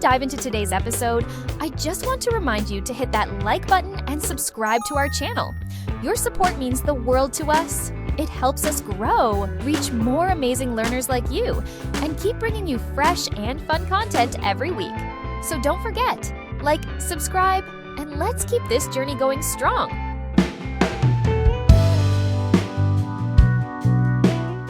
dive into today's episode, I just want to remind you to hit that like button and subscribe to our channel. Your support means the world to us. It helps us grow, reach more amazing learners like you, and keep bringing you fresh and fun content every week. So don't forget, like, subscribe, and let's keep this journey going strong.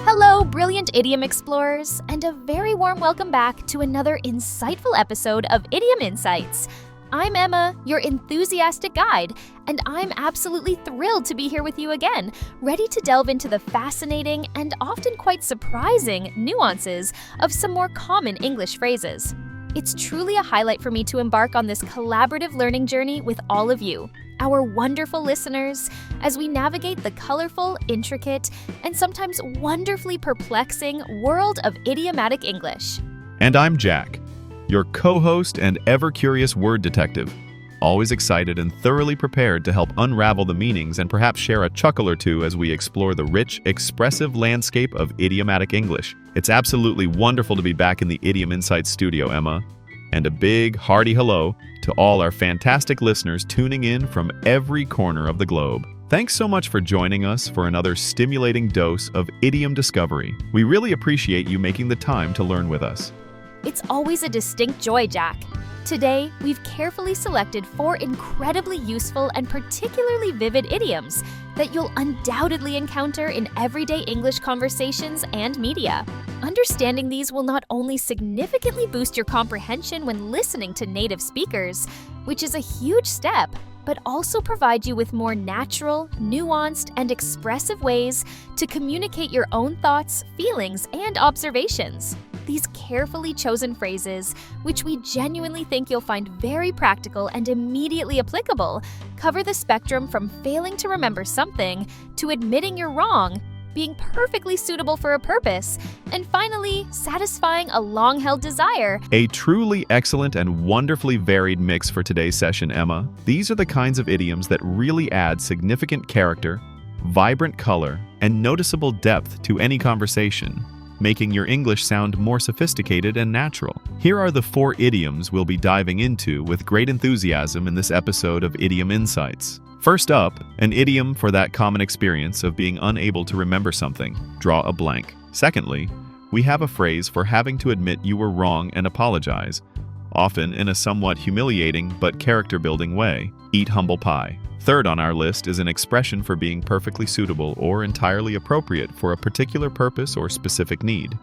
Hello, brilliant idiom explorers, and a very warm welcome back to another insightful episode of Idiom Insights. I'm Emma, your enthusiastic guide, and I'm absolutely thrilled to be here with you again, ready to delve into the fascinating and often quite surprising nuances of some more common English phrases. It's truly a highlight for me to embark on this collaborative learning journey with all of you, our wonderful listeners, as we navigate the colorful, intricate, and sometimes wonderfully perplexing world of idiomatic English. And I'm Jack, your co-host and ever-curious word detective, always excited and thoroughly prepared to help unravel the meanings and perhaps share a chuckle or two as we explore the rich, expressive landscape of idiomatic English. It's absolutely wonderful to be back in the Idiom Insights studio, Emma. And a big, hearty hello to all our fantastic listeners tuning in from every corner of the globe. Thanks so much for joining us for another stimulating dose of idiom discovery. We really appreciate you making the time to learn with us. It's always a distinct joy, Jack. Today, we've carefully selected 4 incredibly useful and particularly vivid idioms that you'll undoubtedly encounter in everyday English conversations and media. Understanding these will not only significantly boost your comprehension when listening to native speakers, which is a huge step, but also provide you with more natural, nuanced, and expressive ways to communicate your own thoughts, feelings, and observations. These carefully chosen phrases, which we genuinely think you'll find very practical and immediately applicable, cover the spectrum from failing to remember something to admitting you're wrong, being perfectly suitable for a purpose, and finally, satisfying a long-held desire. A truly excellent and wonderfully varied mix for today's session, Emma. These are the kinds of idioms that really add significant character, vibrant color, and noticeable depth to any conversation, making your English sound more sophisticated and natural. Here are the 4 idioms we'll be diving into with great enthusiasm in this episode of Idiom Insights. First up, an idiom for that common experience of being unable to remember something, draw a blank. Secondly, we have a phrase for having to admit you were wrong and apologize, often in a somewhat humiliating but character-building way, eat humble pie. Third on our list is an expression for being perfectly suitable or entirely appropriate for a particular purpose or specific need,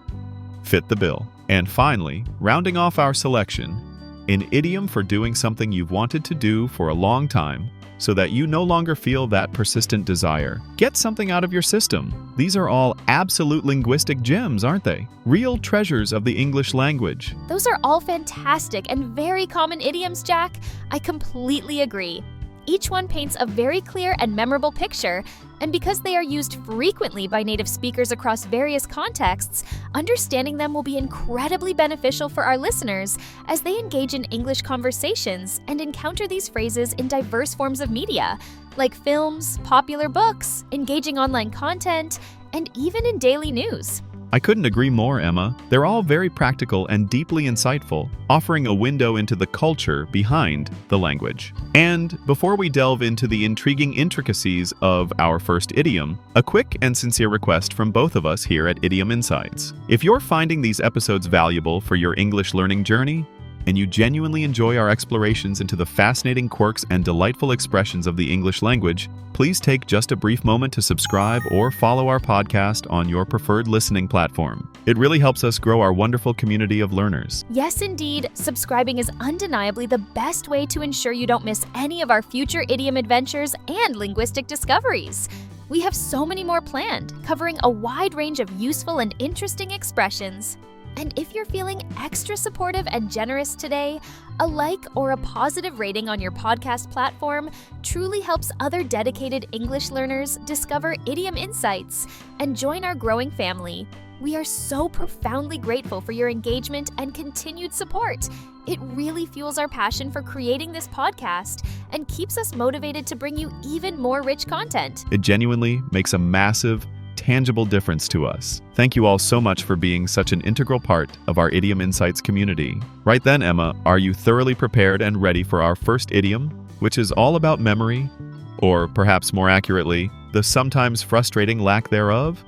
fit the bill. And finally, rounding off our selection, an idiom for doing something you've wanted to do for a long time so that you no longer feel that persistent desire. Get something out of your system. These are all absolute linguistic gems, aren't they? Real treasures of the English language. Those are all fantastic and very common idioms, Jack. I completely agree. Each one paints a very clear and memorable picture, and because they are used frequently by native speakers across various contexts, understanding them will be incredibly beneficial for our listeners as they engage in English conversations and encounter these phrases in diverse forms of media, like films, popular books, engaging online content, and even in daily news. I couldn't agree more, Emma. They're all very practical and deeply insightful, offering a window into the culture behind the language. And before we delve into the intriguing intricacies of our first idiom, a quick and sincere request from both of us here at Idiom Insights. If you're finding these episodes valuable for your English learning journey, and you genuinely enjoy our explorations into the fascinating quirks and delightful expressions of the English language, please take just a brief moment to subscribe or follow our podcast on your preferred listening platform. It really helps us grow our wonderful community of learners. Yes, indeed, subscribing is undeniably the best way to ensure you don't miss any of our future idiom adventures and linguistic discoveries. We have so many more planned, covering a wide range of useful and interesting expressions. And if you're feeling extra supportive and generous today, a like or a positive rating on your podcast platform truly helps other dedicated English learners discover Idiom Insights and join our growing family. We are so profoundly grateful for your engagement and continued support. It really fuels our passion for creating this podcast and keeps us motivated to bring you even more rich content. It genuinely makes a massive, tangible difference to us. Thank you all so much for being such an integral part of our Idiom Insights community. Right then, Emma, are you thoroughly prepared and ready for our first idiom, which is all about memory, or perhaps more accurately, the sometimes frustrating lack thereof?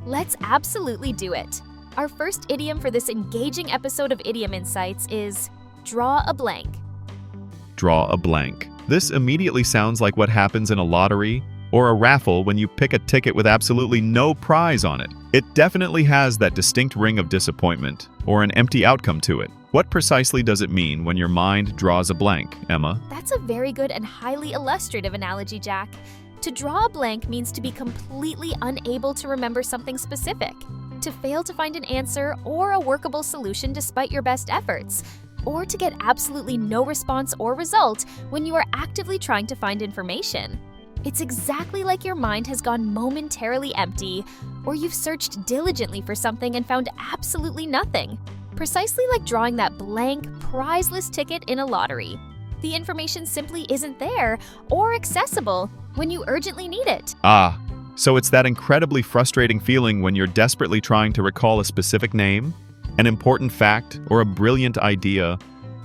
Let's absolutely do it. Our first idiom for this engaging episode of Idiom Insights is draw a blank. Draw a blank. This immediately sounds like what happens in a lottery or a raffle when you pick a ticket with absolutely no prize on it. It definitely has that distinct ring of disappointment or an empty outcome to it. What precisely does it mean when your mind draws a blank, Emma? That's a very good and highly illustrative analogy, Jack. To draw a blank means to be completely unable to remember something specific, to fail to find an answer or a workable solution despite your best efforts, or to get absolutely no response or result when you are actively trying to find information. It's exactly like your mind has gone momentarily empty, or you've searched diligently for something and found absolutely nothing. Precisely like drawing that blank, prizeless ticket in a lottery. The information simply isn't there or accessible when you urgently need it. So it's that incredibly frustrating feeling when you're desperately trying to recall a specific name, an important fact, or a brilliant idea,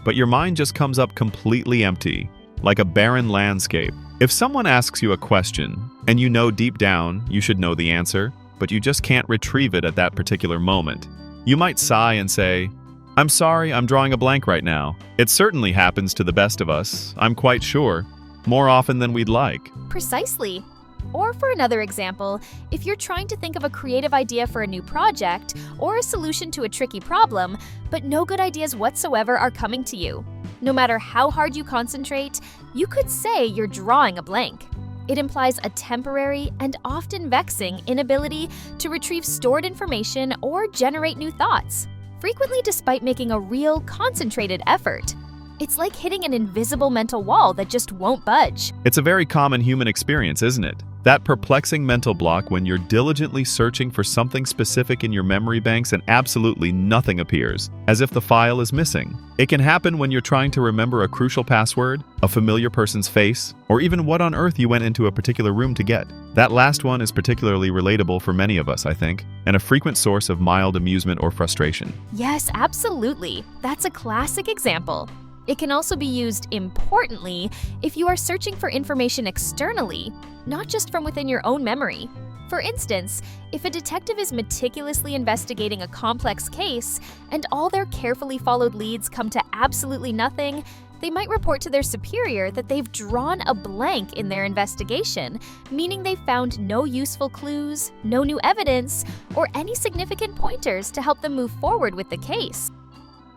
but your mind just comes up completely empty, like a barren landscape. If someone asks you a question, and you know deep down you should know the answer, but you just can't retrieve it at that particular moment, you might sigh and say, "I'm sorry, I'm drawing a blank right now." It certainly happens to the best of us, I'm quite sure, more often than we'd like. Precisely. Or for another example, if you're trying to think of a creative idea for a new project or a solution to a tricky problem, but no good ideas whatsoever are coming to you. No matter how hard you concentrate, you could say you're drawing a blank. It implies a temporary and often vexing inability to retrieve stored information or generate new thoughts, frequently despite making a real, concentrated effort. It's like hitting an invisible mental wall that just won't budge. It's a very common human experience, isn't it? That perplexing mental block when you're diligently searching for something specific in your memory banks and absolutely nothing appears, as if the file is missing. It can happen when you're trying to remember a crucial password, a familiar person's face, or even what on earth you went into a particular room to get. That last one is particularly relatable for many of us, I think, and a frequent source of mild amusement or frustration. Yes, absolutely. That's a classic example. It can also be used importantly if you are searching for information externally, not just from within your own memory. For instance, if a detective is meticulously investigating a complex case and all their carefully followed leads come to absolutely nothing, they might report to their superior that they've drawn a blank in their investigation, meaning they found no useful clues, no new evidence, or any significant pointers to help them move forward with the case.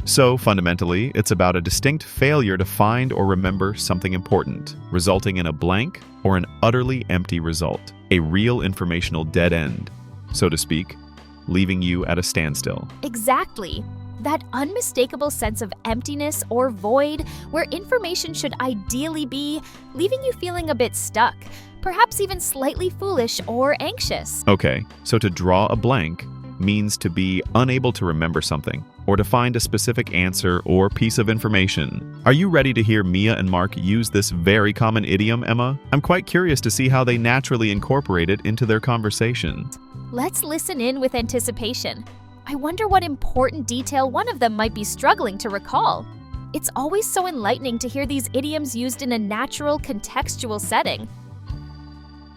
So, fundamentally, it's about a distinct failure to find or remember something important, resulting in a blank or an utterly empty result, a real informational dead end, so to speak, leaving you at a standstill. Exactly. That unmistakable sense of emptiness or void where information should ideally be, leaving you feeling a bit stuck, perhaps even slightly foolish or anxious. Okay, so to draw a blank means to be unable to remember something, or to find a specific answer or piece of information. Are you ready to hear Mia and Mark use this very common idiom, Emma? I'm quite curious to see how they naturally incorporate it into their conversation. Let's listen in with anticipation. I wonder what important detail one of them might be struggling to recall. It's always so enlightening to hear these idioms used in a natural, contextual setting.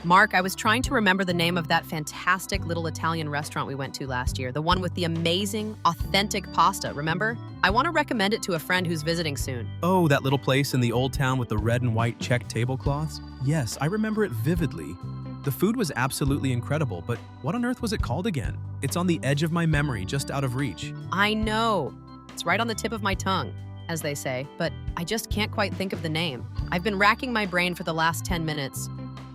Mark, I was trying to remember the name of that fantastic little Italian restaurant we went to last year, the one with the amazing, authentic pasta, remember? I want to recommend it to a friend who's visiting soon. Oh, that little place in the old town with the red and white check tablecloths? Yes, I remember it vividly. The food was absolutely incredible, but what on earth was it called again? It's on the edge of my memory, just out of reach. I know. It's right on the tip of my tongue, as they say, but I just can't quite think of the name. I've been racking my brain for the last 10 minutes.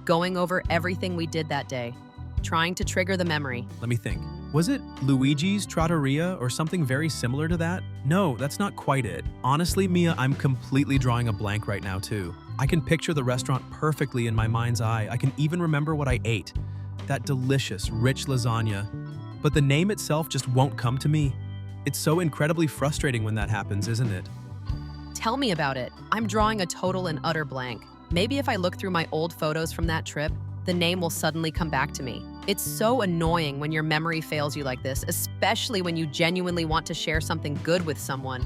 Going over everything we did that day, trying to trigger the memory. Let me think. Was it Luigi's Trattoria or something very similar to that? No, that's not quite it. Honestly, Mia, I'm completely drawing a blank right now too. I can picture the restaurant perfectly in my mind's eye. I can even remember what I ate. That delicious, rich lasagna. But the name itself just won't come to me. It's so incredibly frustrating when that happens, isn't it? Tell me about it. I'm drawing a total and utter blank. Maybe if I look through my old photos from that trip, the name will suddenly come back to me. It's so annoying when your memory fails you like this, especially when you genuinely want to share something good with someone.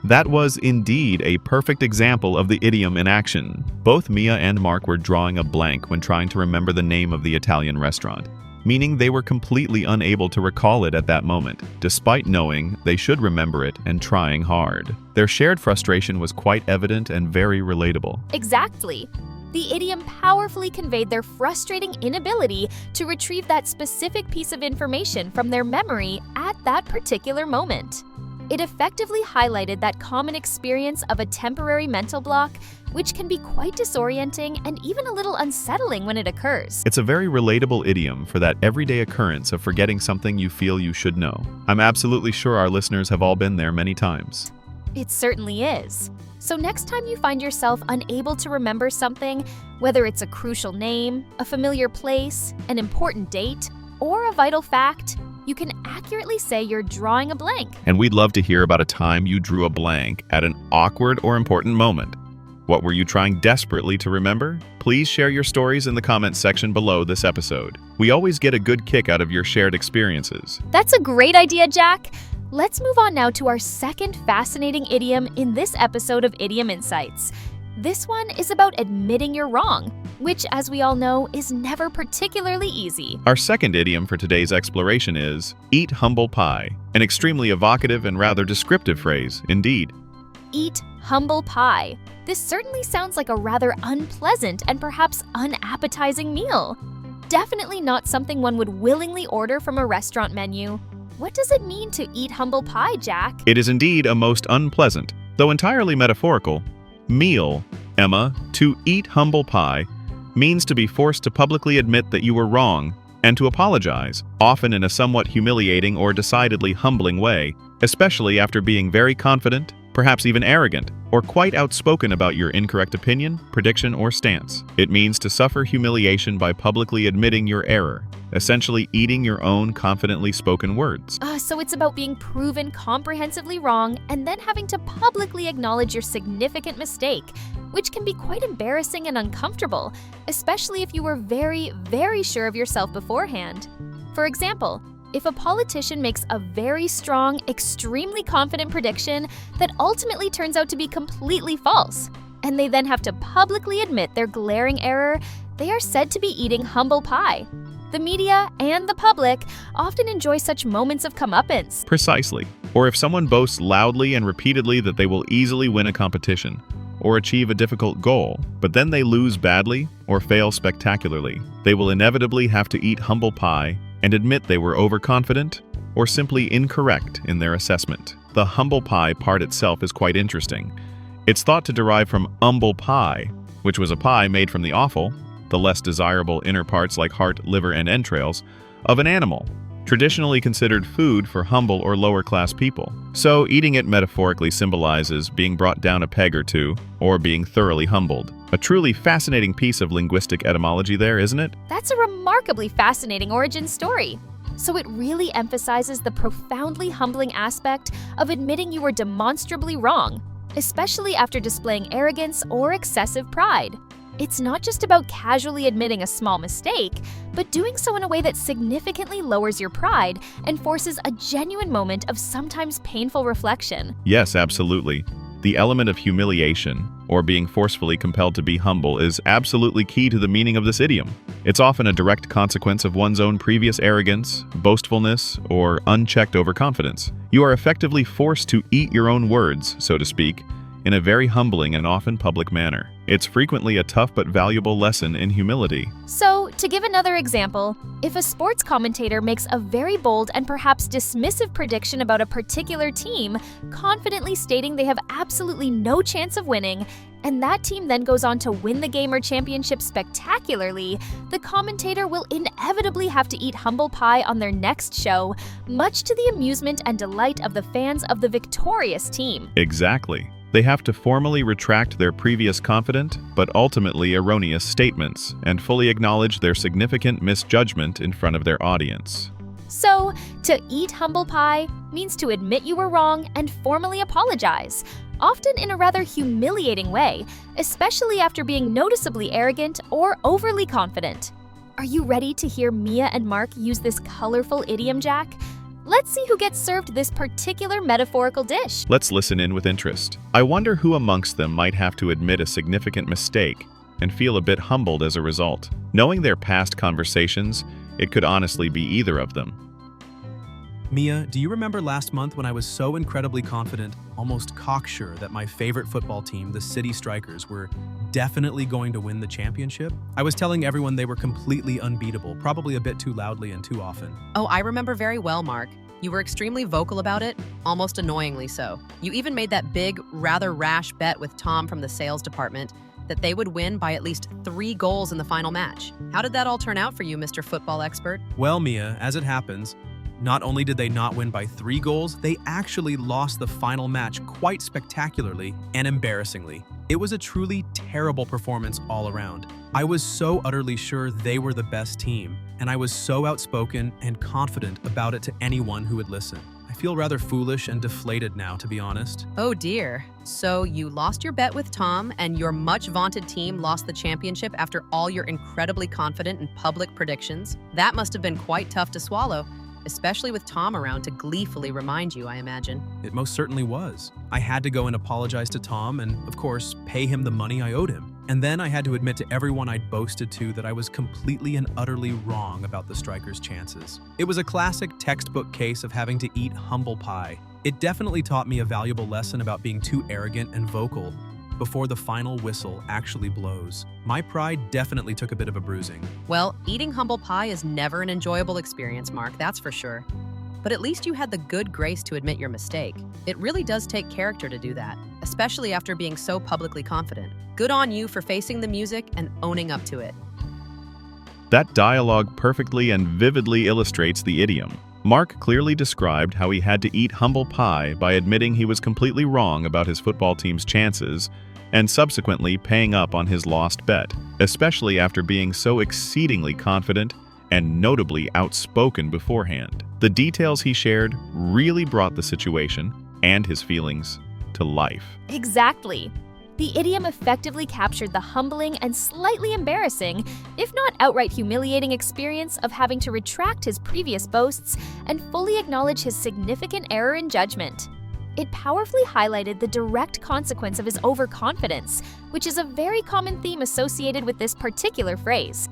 That was indeed a perfect example of the idiom in action. Both Mia and Mark were drawing a blank when trying to remember the name of the Italian restaurant, meaning they were completely unable to recall it at that moment, despite knowing they should remember it and trying hard. Their shared frustration was quite evident and very relatable. Exactly. The idiom powerfully conveyed their frustrating inability to retrieve that specific piece of information from their memory at that particular moment. It effectively highlighted that common experience of a temporary mental block, which can be quite disorienting and even a little unsettling when it occurs. It's a very relatable idiom for that everyday occurrence of forgetting something you feel you should know. I'm absolutely sure our listeners have all been there many times. It certainly is. So next time you find yourself unable to remember something, whether it's a crucial name, a familiar place, an important date, or a vital fact, you can accurately say you're drawing a blank. And we'd love to hear about a time you drew a blank at an awkward or important moment. What were you trying desperately to remember? Please share your stories in the comments section below this episode. We always get a good kick out of your shared experiences. That's a great idea, Jack. Let's move on now to our second fascinating idiom in this episode of Idiom Insights. This one is about admitting you're wrong, which, as we all know, is never particularly easy. Our second idiom for today's exploration is eat humble pie, an extremely evocative and rather descriptive phrase, indeed. Eat humble pie. This certainly sounds like a rather unpleasant and perhaps unappetizing meal. Definitely not something one would willingly order from a restaurant menu. What does it mean to eat humble pie, Jack? It is indeed a most unpleasant, though entirely metaphorical, meal, Emma. To eat humble pie means to be forced to publicly admit that you were wrong and to apologize, often in a somewhat humiliating or decidedly humbling way, especially after being very confident, perhaps even arrogant, or quite outspoken about your incorrect opinion, prediction, or stance. It means to suffer humiliation by publicly admitting your error, essentially eating your own confidently spoken words. So it's about being proven comprehensively wrong and then having to publicly acknowledge your significant mistake, which can be quite embarrassing and uncomfortable, especially if you were very, very sure of yourself beforehand. For example, if a politician makes a very strong, extremely confident prediction that ultimately turns out to be completely false, and they then have to publicly admit their glaring error, they are said to be eating humble pie. The media and the public often enjoy such moments of comeuppance. Precisely. Or if someone boasts loudly and repeatedly that they will easily win a competition or achieve a difficult goal, but then they lose badly or fail spectacularly, they will inevitably have to eat humble pie and admit they were overconfident or simply incorrect in their assessment. The humble pie part itself is quite interesting. It's thought to derive from humble pie, which was a pie made from the offal, the less desirable inner parts like heart, liver, and entrails, of an animal, traditionally considered food for humble or lower-class people. So eating it metaphorically symbolizes being brought down a peg or two, or being thoroughly humbled. A truly fascinating piece of linguistic etymology there, isn't it? That's a remarkably fascinating origin story. So it really emphasizes the profoundly humbling aspect of admitting you were demonstrably wrong, especially after displaying arrogance or excessive pride. It's not just about casually admitting a small mistake, but doing so in a way that significantly lowers your pride and forces a genuine moment of sometimes painful reflection. Yes, absolutely. The element of humiliation, or being forcefully compelled to be humble, is absolutely key to the meaning of this idiom. It's often a direct consequence of one's own previous arrogance, boastfulness, or unchecked overconfidence. You are effectively forced to eat your own words, so to speak, in a very humbling and often public manner. It's frequently a tough but valuable lesson in humility. So, to give another example, if a sports commentator makes a very bold and perhaps dismissive prediction about a particular team, confidently stating they have absolutely no chance of winning, and that team then goes on to win the game or championship spectacularly, the commentator will inevitably have to eat humble pie on their next show, much to the amusement and delight of the fans of the victorious team. Exactly. They have to formally retract their previous confident, but ultimately erroneous statements, and fully acknowledge their significant misjudgment in front of their audience. So, to eat humble pie means to admit you were wrong and formally apologize, often in a rather humiliating way, especially after being noticeably arrogant or overly confident. Are you ready to hear Mia and Mark use this colorful idiom, Jack? Let's see who gets served this particular metaphorical dish. Let's listen in with interest. I wonder who amongst them might have to admit a significant mistake and feel a bit humbled as a result. Knowing their past conversations, it could honestly be either of them. Mia, do you remember last month when I was so incredibly confident, almost cocksure, that my favorite football team, the City Strikers, were definitely going to win the championship? I was telling everyone they were completely unbeatable, probably a bit too loudly and too often. Oh, I remember very well, Mark. You were extremely vocal about it, almost annoyingly so. You even made that big, rather rash bet with Tom from the sales department that they would win by at least 3 goals in the final match. How did that all turn out for you, Mr. Football Expert? Well, Mia, as it happens, not only did they not win by 3 goals, they actually lost the final match quite spectacularly and embarrassingly. It was a truly terrible performance all around. I was so utterly sure they were the best team, and I was so outspoken and confident about it to anyone who would listen. I feel rather foolish and deflated now, to be honest. Oh dear. So you lost your bet with Tom, and your much vaunted team lost the championship after all your incredibly confident and public predictions? That must have been quite tough to swallow, especially with Tom around to gleefully remind you, I imagine. It most certainly was. I had to go and apologize to Tom and, of course, pay him the money I owed him. And then I had to admit to everyone I'd boasted to that I was completely and utterly wrong about the Strikers' chances. It was a classic textbook case of having to eat humble pie. It definitely taught me a valuable lesson about being too arrogant and vocal before the final whistle actually blows. My pride definitely took a bit of a bruising. Well, eating humble pie is never an enjoyable experience, Mark, that's for sure. But at least you had the good grace to admit your mistake. It really does take character to do that, especially after being so publicly confident. Good on you for facing the music and owning up to it. That dialogue perfectly and vividly illustrates the idiom. Mark clearly described how he had to eat humble pie by admitting he was completely wrong about his football team's chances and subsequently paying up on his lost bet, especially after being so exceedingly confident and notably outspoken beforehand. The details he shared really brought the situation and his feelings to life. Exactly. The idiom effectively captured the humbling and slightly embarrassing, if not outright humiliating experience of having to retract his previous boasts and fully acknowledge his significant error in judgment. It powerfully highlighted the direct consequence of his overconfidence, which is a very common theme associated with this particular phrase.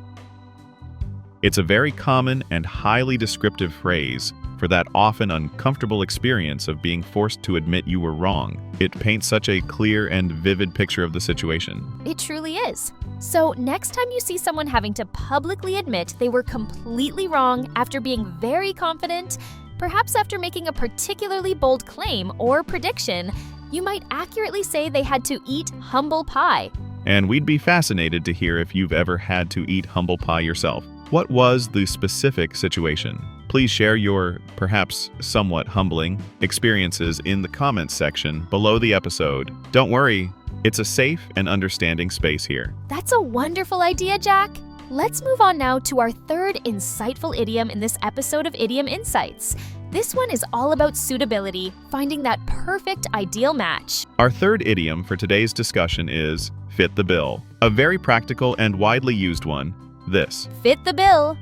It's a very common and highly descriptive phrase for that often uncomfortable experience of being forced to admit you were wrong. It paints such a clear and vivid picture of the situation. It truly is. So next time you see someone having to publicly admit they were completely wrong after being very confident, perhaps after making a particularly bold claim or prediction, you might accurately say they had to eat humble pie. And we'd be fascinated to hear if you've ever had to eat humble pie yourself. What was the specific situation? Please share your, perhaps somewhat humbling, experiences in the comments section below the episode. Don't worry, it's a safe and understanding space here. That's a wonderful idea, Jack. Let's move on now to our third insightful idiom in this episode of Idiom Insights. This one is all about suitability, finding that perfect ideal match. Our third idiom for today's discussion is fit the bill, a very practical and widely used one. This. Fit the bill.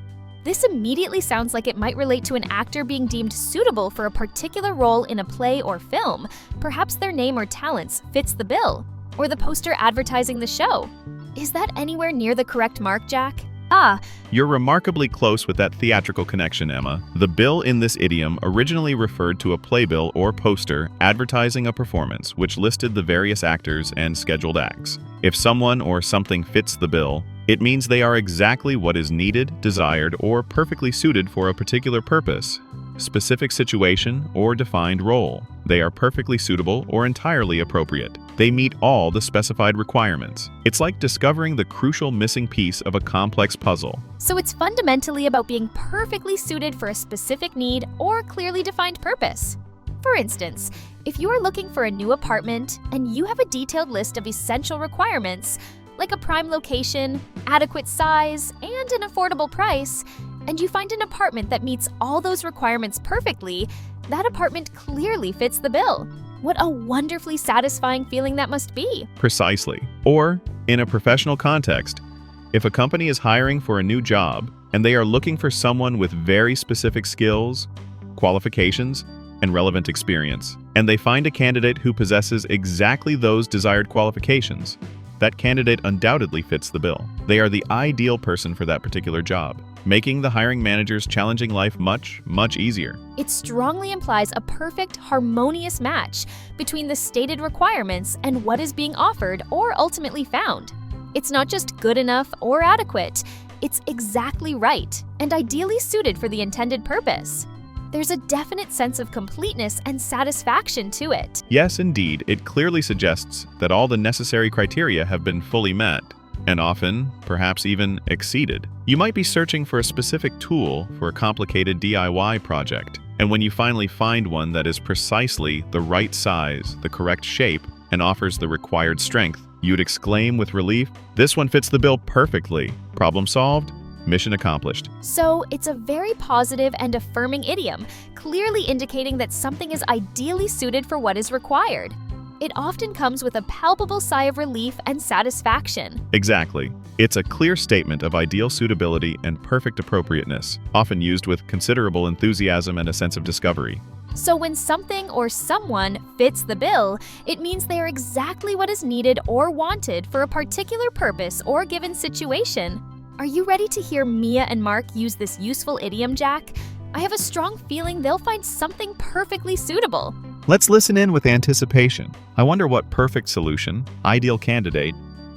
This immediately sounds like it might relate to an actor being deemed suitable for a particular role in a play or film. Perhaps their name or talents fits the bill, or the poster advertising the show. Is that anywhere near the correct mark, Jack? You're remarkably close with that theatrical connection, Emma. The bill in this idiom originally referred to a playbill or poster advertising a performance which listed the various actors and scheduled acts. If someone or something fits the bill, it means they are exactly what is needed, desired, or perfectly suited for a particular purpose, specific situation, or defined role. They are perfectly suitable or entirely appropriate. They meet all the specified requirements. It's like discovering the crucial missing piece of a complex puzzle. So it's fundamentally about being perfectly suited for a specific need or clearly defined purpose. For instance, if you are looking for a new apartment and you have a detailed list of essential requirements, like a prime location, adequate size, and an affordable price, and you find an apartment that meets all those requirements perfectly, that apartment clearly fits the bill. What a wonderfully satisfying feeling that must be. Precisely. Or, in a professional context, if a company is hiring for a new job, and they are looking for someone with very specific skills, qualifications, and relevant experience. And they find a candidate who possesses exactly those desired qualifications. That candidate undoubtedly fits the bill. They are the ideal person for that particular job, making the hiring manager's challenging life much, much easier. It strongly implies a perfect, harmonious match between the stated requirements and what is being offered or ultimately found. It's not just good enough or adequate, it's exactly right and ideally suited for the intended purpose. There's a definite sense of completeness and satisfaction to it. Yes, indeed, it clearly suggests that all the necessary criteria have been fully met, and often, perhaps even exceeded. You might be searching for a specific tool for a complicated DIY project, and when you finally find one that is precisely the right size, the correct shape, and offers the required strength, you'd exclaim with relief, "This one fits the bill perfectly. Problem solved, mission accomplished." So it's a very positive and affirming idiom, clearly indicating that something is ideally suited for what is required. It often comes with a palpable sigh of relief and satisfaction. Exactly. It's a clear statement of ideal suitability and perfect appropriateness, often used with considerable enthusiasm and a sense of discovery. So when something or someone fits the bill, it means they are exactly what is needed or wanted for a particular purpose or given situation. Are you ready to hear Mia and Mark use this useful idiom, Jack? I have a strong feeling they'll find something perfectly suitable. Let's listen in with anticipation. I wonder what perfect solution, ideal candidate,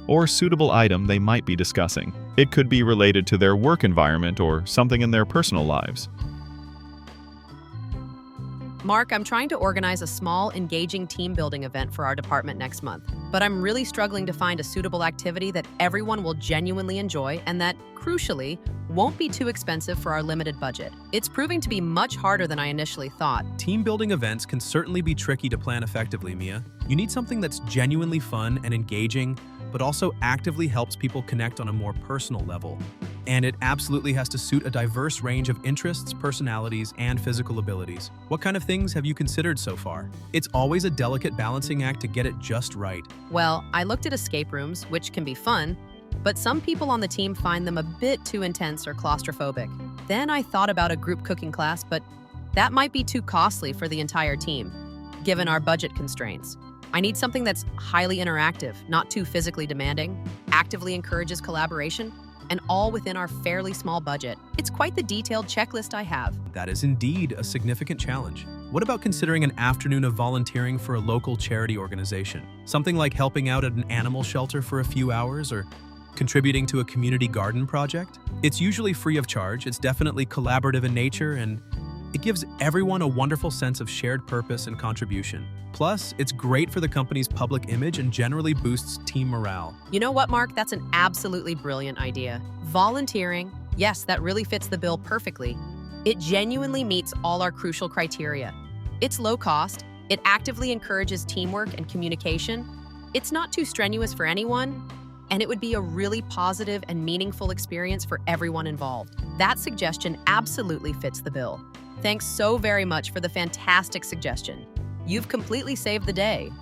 or suitable item they might be discussing. It could be related to their work environment or something in their personal lives. Mark, I'm trying to organize a small, engaging team-building event for our department next month, but I'm really struggling to find a suitable activity that everyone will genuinely enjoy and that, crucially, won't be too expensive for our limited budget. It's proving to be much harder than I initially thought. Team-building events can certainly be tricky to plan effectively, Mia. You need something that's genuinely fun and engaging, but also actively helps people connect on a more personal level. And it absolutely has to suit a diverse range of interests, personalities, and physical abilities. What kind of things have you considered so far? It's always a delicate balancing act to get it just right. Well, I looked at escape rooms, which can be fun, but some people on the team find them a bit too intense or claustrophobic. Then I thought about a group cooking class, but that might be too costly for the entire team, given our budget constraints. I need something that's highly interactive, not too physically demanding, actively encourages collaboration, and all within our fairly small budget. It's quite the detailed checklist I have. That is indeed a significant challenge. What about considering an afternoon of volunteering for a local charity organization? Something like helping out at an animal shelter for a few hours or contributing to a community garden project? It's usually free of charge, it's definitely collaborative in nature, and it gives everyone a wonderful sense of shared purpose and contribution. Plus, it's great for the company's public image and generally boosts team morale. You know what, Mark? That's an absolutely brilliant idea. Volunteering, yes, that really fits the bill perfectly. It genuinely meets all our crucial criteria. It's low cost, it actively encourages teamwork and communication, it's not too strenuous for anyone, and it would be a really positive and meaningful experience for everyone involved. That suggestion absolutely fits the bill. Thanks so very much for the fantastic suggestion. You've completely saved the day.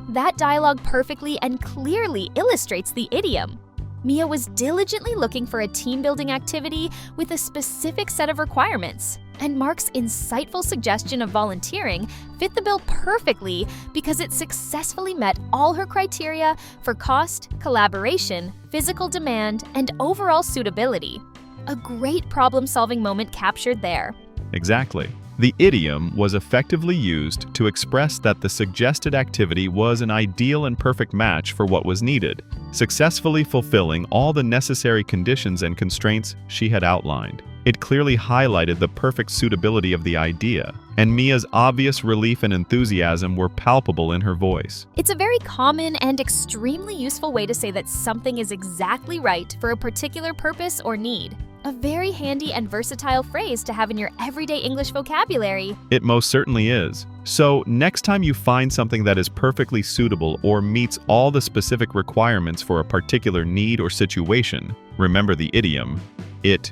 That dialogue perfectly and clearly illustrates the idiom. Mia was diligently looking for a team-building activity with a specific set of requirements, and Mark's insightful suggestion of volunteering fit the bill perfectly because it successfully met all her criteria for cost, collaboration, physical demand, and overall suitability. A great problem-solving moment captured there. Exactly. The idiom was effectively used to express that the suggested activity was an ideal and perfect match for what was needed, successfully fulfilling all the necessary conditions and constraints she had outlined. It clearly highlighted the perfect suitability of the idea, and Mia's obvious relief and enthusiasm were palpable in her voice. It's a very common and extremely useful way to say that something is exactly right for a particular purpose or need. A very handy and versatile phrase to have in your everyday English vocabulary. It most certainly is. So, next time you find something that is perfectly suitable or meets all the specific requirements for a particular need or situation, remember the idiom, it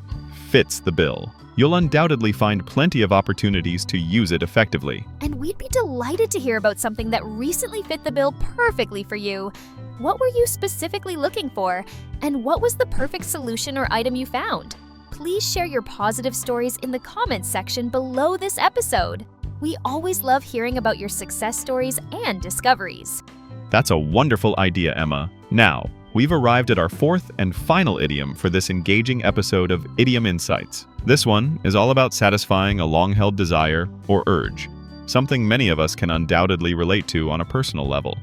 fits the bill. You'll undoubtedly find plenty of opportunities to use it effectively. And we'd be delighted to hear about something that recently fit the bill perfectly for you. What were you specifically looking for? And what was the perfect solution or item you found? Please share your positive stories in the comments section below this episode. We always love hearing about your success stories and discoveries. That's a wonderful idea, Emma. Now, we've arrived at our fourth and final idiom for this engaging episode of Idiom Insights. This one is all about satisfying a long-held desire or urge, something many of us can undoubtedly relate to on a personal level.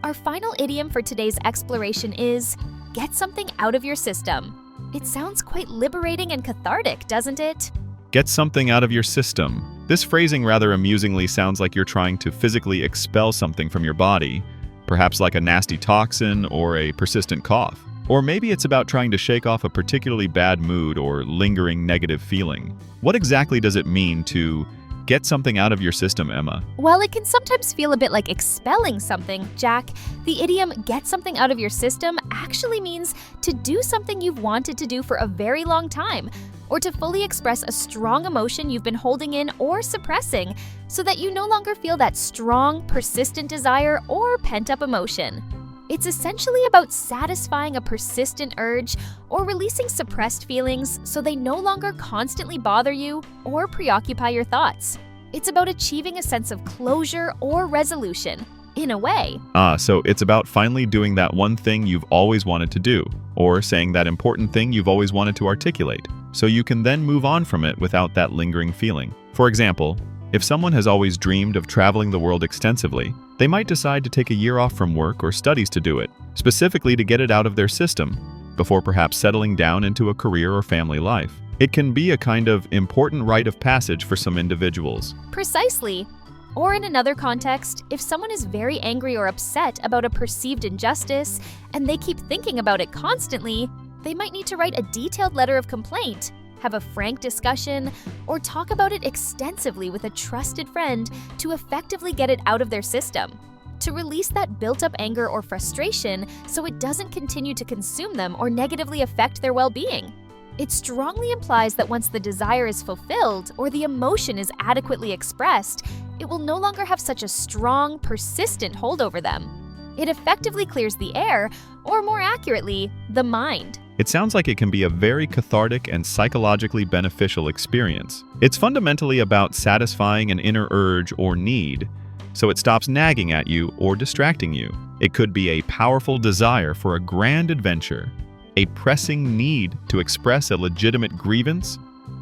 Our final idiom for today's exploration is, get something out of your system. It sounds quite liberating and cathartic, doesn't it? Get something out of your system. This phrasing rather amusingly sounds like you're trying to physically expel something from your body, perhaps like a nasty toxin or a persistent cough. Or maybe it's about trying to shake off a particularly bad mood or lingering negative feeling. What exactly does it mean to get something out of your system, Emma? While it can sometimes feel a bit like expelling something, Jack, the idiom get something out of your system actually means to do something you've wanted to do for a very long time, or to fully express a strong emotion you've been holding in or suppressing so that you no longer feel that strong, persistent desire or pent-up emotion. It's essentially about satisfying a persistent urge or releasing suppressed feelings so they no longer constantly bother you or preoccupy your thoughts. It's about achieving a sense of closure or resolution, in a way. So it's about finally doing that one thing you've always wanted to do, or saying that important thing you've always wanted to articulate, so you can then move on from it without that lingering feeling. For example, if someone has always dreamed of traveling the world extensively, they might decide to take a year off from work or studies to do it, specifically to get it out of their system, before perhaps settling down into a career or family life. It can be a kind of important rite of passage for some individuals. Precisely. Or in another context, if someone is very angry or upset about a perceived injustice, and they keep thinking about it constantly, they might need to write a detailed letter of complaint, have a frank discussion, or talk about it extensively with a trusted friend to effectively get it out of their system, to release that built-up anger or frustration so it doesn't continue to consume them or negatively affect their well-being. It strongly implies that once the desire is fulfilled or the emotion is adequately expressed, it will no longer have such a strong, persistent hold over them. It effectively clears the air, or more accurately, the mind. It sounds like it can be a very cathartic and psychologically beneficial experience. It's fundamentally about satisfying an inner urge or need, so it stops nagging at you or distracting you. It could be a powerful desire for a grand adventure, a pressing need to express a legitimate grievance,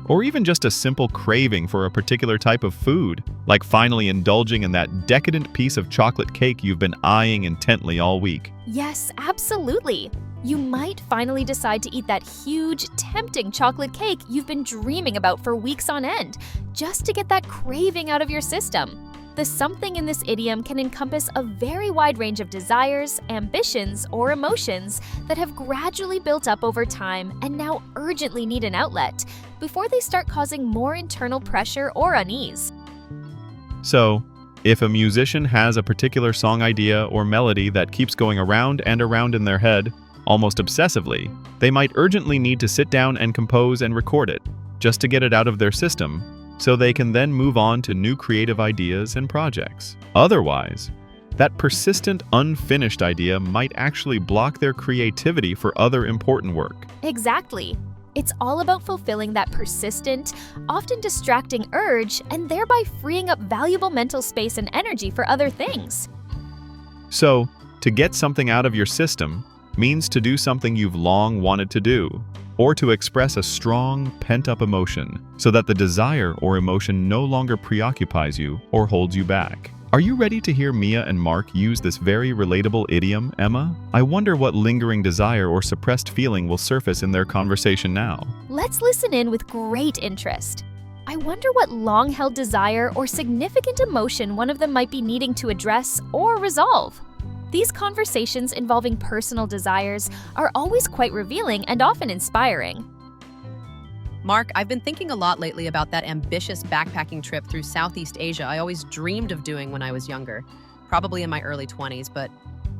or even just a simple craving for a particular type of food, like finally indulging in that decadent piece of chocolate cake you've been eyeing intently all week. Yes, absolutely. You might finally decide to eat that huge, tempting chocolate cake you've been dreaming about for weeks on end, just to get that craving out of your system. The something in this idiom can encompass a very wide range of desires, ambitions, or emotions that have gradually built up over time and now urgently need an outlet before they start causing more internal pressure or unease. So, if a musician has a particular song idea or melody that keeps going around and around in their head, almost obsessively, they might urgently need to sit down and compose and record it, just to get it out of their system, so they can then move on to new creative ideas and projects. Otherwise, that persistent, unfinished idea might actually block their creativity for other important work. Exactly. It's all about fulfilling that persistent, often distracting urge and thereby freeing up valuable mental space and energy for other things. So, to get something out of your system means to do something you've long wanted to do, or to express a strong, pent-up emotion so that the desire or emotion no longer preoccupies you or holds you back. Are you ready to hear Mia and Mark use this very relatable idiom, Emma? I wonder what lingering desire or suppressed feeling will surface in their conversation now. Let's listen in with great interest. I wonder what long-held desire or significant emotion one of them might be needing to address or resolve. These conversations involving personal desires are always quite revealing and often inspiring. Mark, I've been thinking a lot lately about that ambitious backpacking trip through Southeast Asia I always dreamed of doing when I was younger, probably in my early 20s, but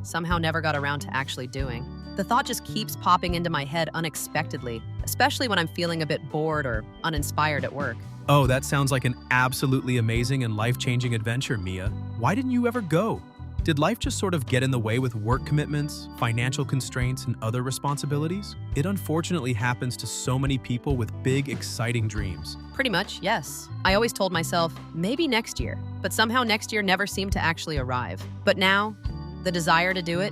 somehow never got around to actually doing. The thought just keeps popping into my head unexpectedly, especially when I'm feeling a bit bored or uninspired at work. Oh, that sounds like an absolutely amazing and life-changing adventure, Mia. Why didn't you ever go? Did life just sort of get in the way with work commitments, financial constraints, and other responsibilities? It unfortunately happens to so many people with big, exciting dreams. Pretty much, yes. I always told myself, maybe next year, but somehow next year never seemed to actually arrive. But now, the desire to do it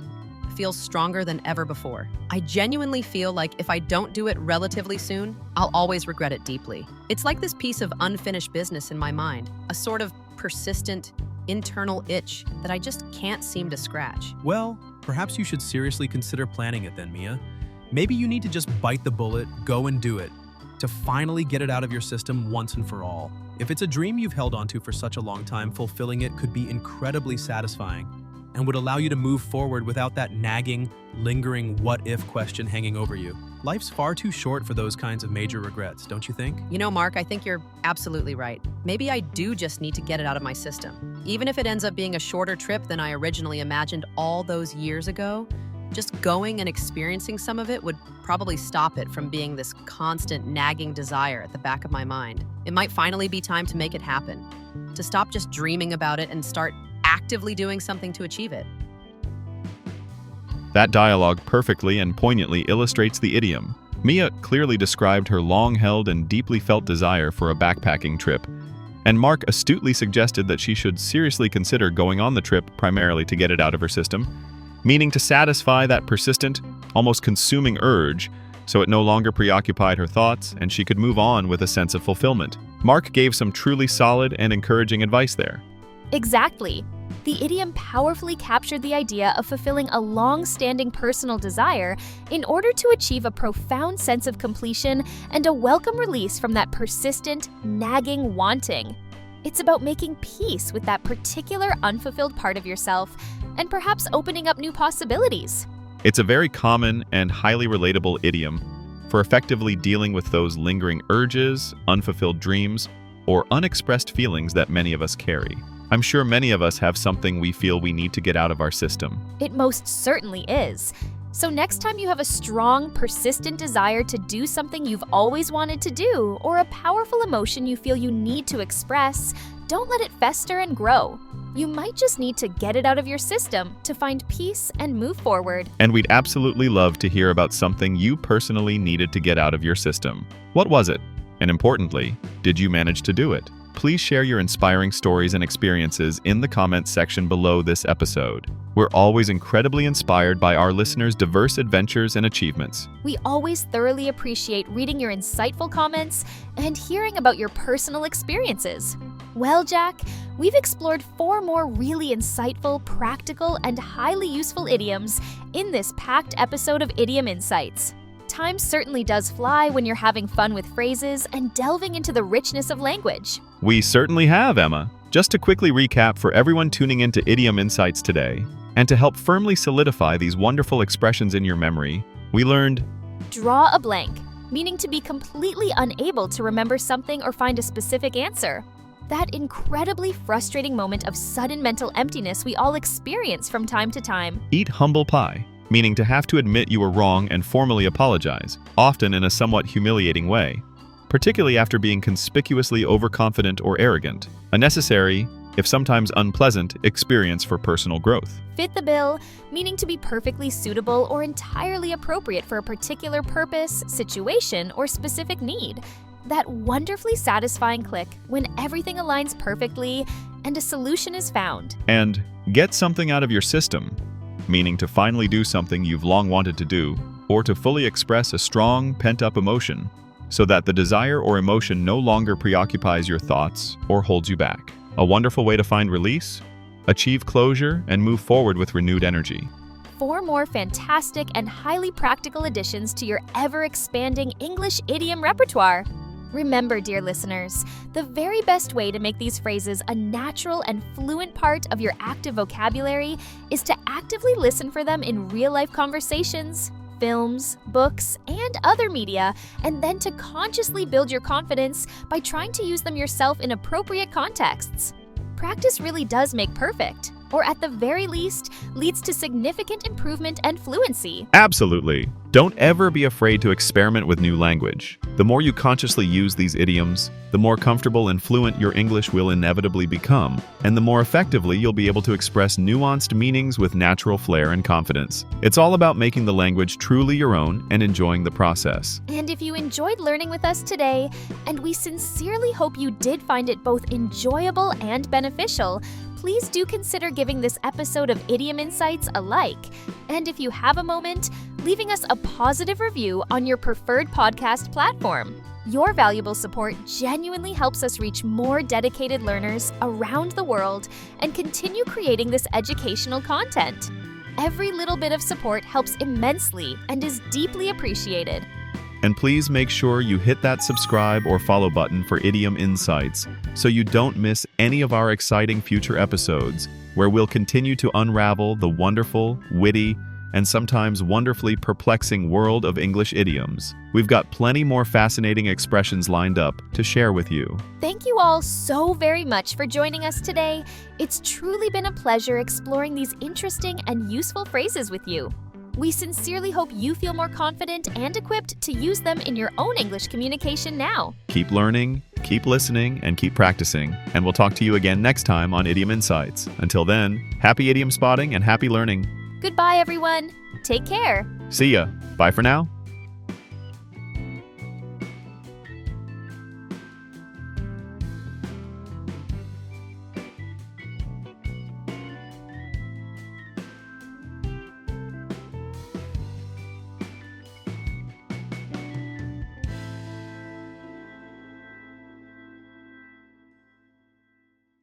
feels stronger than ever before. I genuinely feel like if I don't do it relatively soon, I'll always regret it deeply. It's like this piece of unfinished business in my mind, a sort of persistent, internal itch that I just can't seem to scratch. Well, perhaps you should seriously consider planning it then, Mia. Maybe you need to just bite the bullet, go and do it, to finally get it out of your system once and for all. If it's a dream you've held onto for such a long time, fulfilling it could be incredibly satisfying and would allow you to move forward without that nagging, lingering what-if question hanging over you. Life's far too short for those kinds of major regrets, don't you think? You know, Mark, I think you're absolutely right. Maybe I do just need to get it out of my system. Even if it ends up being a shorter trip than I originally imagined all those years ago, just going and experiencing some of it would probably stop it from being this constant nagging desire at the back of my mind. It might finally be time to make it happen, to stop just dreaming about it and start actively doing something to achieve it. That dialogue perfectly and poignantly illustrates the idiom. Mia clearly described her long-held and deeply felt desire for a backpacking trip, and Mark astutely suggested that she should seriously consider going on the trip primarily to get it out of her system, meaning to satisfy that persistent, almost consuming urge so it no longer preoccupied her thoughts and she could move on with a sense of fulfillment. Mark gave some truly solid and encouraging advice there. Exactly. The idiom powerfully captured the idea of fulfilling a long-standing personal desire in order to achieve a profound sense of completion and a welcome release from that persistent, nagging wanting. It's about making peace with that particular unfulfilled part of yourself and perhaps opening up new possibilities. It's a very common and highly relatable idiom for effectively dealing with those lingering urges, unfulfilled dreams, or unexpressed feelings that many of us carry. I'm sure many of us have something we feel we need to get out of our system. It most certainly is. So next time you have a strong, persistent desire to do something you've always wanted to do, or a powerful emotion you feel you need to express, don't let it fester and grow. You might just need to get it out of your system to find peace and move forward. And we'd absolutely love to hear about something you personally needed to get out of your system. What was it? And importantly, did you manage to do it? Please share your inspiring stories and experiences in the comments section below this episode. We're always incredibly inspired by our listeners' diverse adventures and achievements. We always thoroughly appreciate reading your insightful comments and hearing about your personal experiences. Well, Jack, we've explored 4 more really insightful, practical, and highly useful idioms in this packed episode of Idiom Insights. Time certainly does fly when you're having fun with phrases and delving into the richness of language. We certainly have, Emma. Just to quickly recap for everyone tuning into Idiom Insights today, and to help firmly solidify these wonderful expressions in your memory, we learned Draw a blank, meaning to be completely unable to remember something or find a specific answer. That incredibly frustrating moment of sudden mental emptiness we all experience from time to time. Eat humble pie, meaning to have to admit you were wrong and formally apologize, often in a somewhat humiliating way, particularly after being conspicuously overconfident or arrogant, a necessary, if sometimes unpleasant, experience for personal growth. Fit the bill, meaning to be perfectly suitable or entirely appropriate for a particular purpose, situation, or specific need. That wonderfully satisfying click when everything aligns perfectly and a solution is found. And get something out of your system, meaning to finally do something you've long wanted to do, or to fully express a strong, pent-up emotion, so that the desire or emotion no longer preoccupies your thoughts or holds you back. A wonderful way to find release, achieve closure, and move forward with renewed energy. 4 more fantastic and highly practical additions to your ever-expanding English idiom repertoire. Remember, dear listeners, the very best way to make these phrases a natural and fluent part of your active vocabulary is to actively listen for them in real-life conversations, films, books, and other media, and then to consciously build your confidence by trying to use them yourself in appropriate contexts. Practice really does make perfect, or at the very least, leads to significant improvement and fluency. Absolutely. Don't ever be afraid to experiment with new language. The more you consciously use these idioms, the more comfortable and fluent your English will inevitably become, and the more effectively you'll be able to express nuanced meanings with natural flair and confidence. It's all about making the language truly your own and enjoying the process. And if you enjoyed learning with us today, and we sincerely hope you did find it both enjoyable and beneficial, please do consider giving this episode of Idiom Insights a like. And if you have a moment, leaving us a positive review on your preferred podcast platform. Your valuable support genuinely helps us reach more dedicated learners around the world and continue creating this educational content. Every little bit of support helps immensely and is deeply appreciated. And please make sure you hit that subscribe or follow button for Idiom Insights so you don't miss any of our exciting future episodes, where we'll continue to unravel the wonderful, witty, and sometimes wonderfully perplexing world of English idioms. We've got plenty more fascinating expressions lined up to share with you. Thank you all so very much for joining us today. It's truly been a pleasure exploring these interesting and useful phrases with you. We sincerely hope you feel more confident and equipped to use them in your own English communication now. Keep learning, keep listening, and keep practicing. And we'll talk to you again next time on Idiom Insights. Until then, happy idiom spotting and happy learning. Goodbye, everyone. Take care. See ya. Bye for now.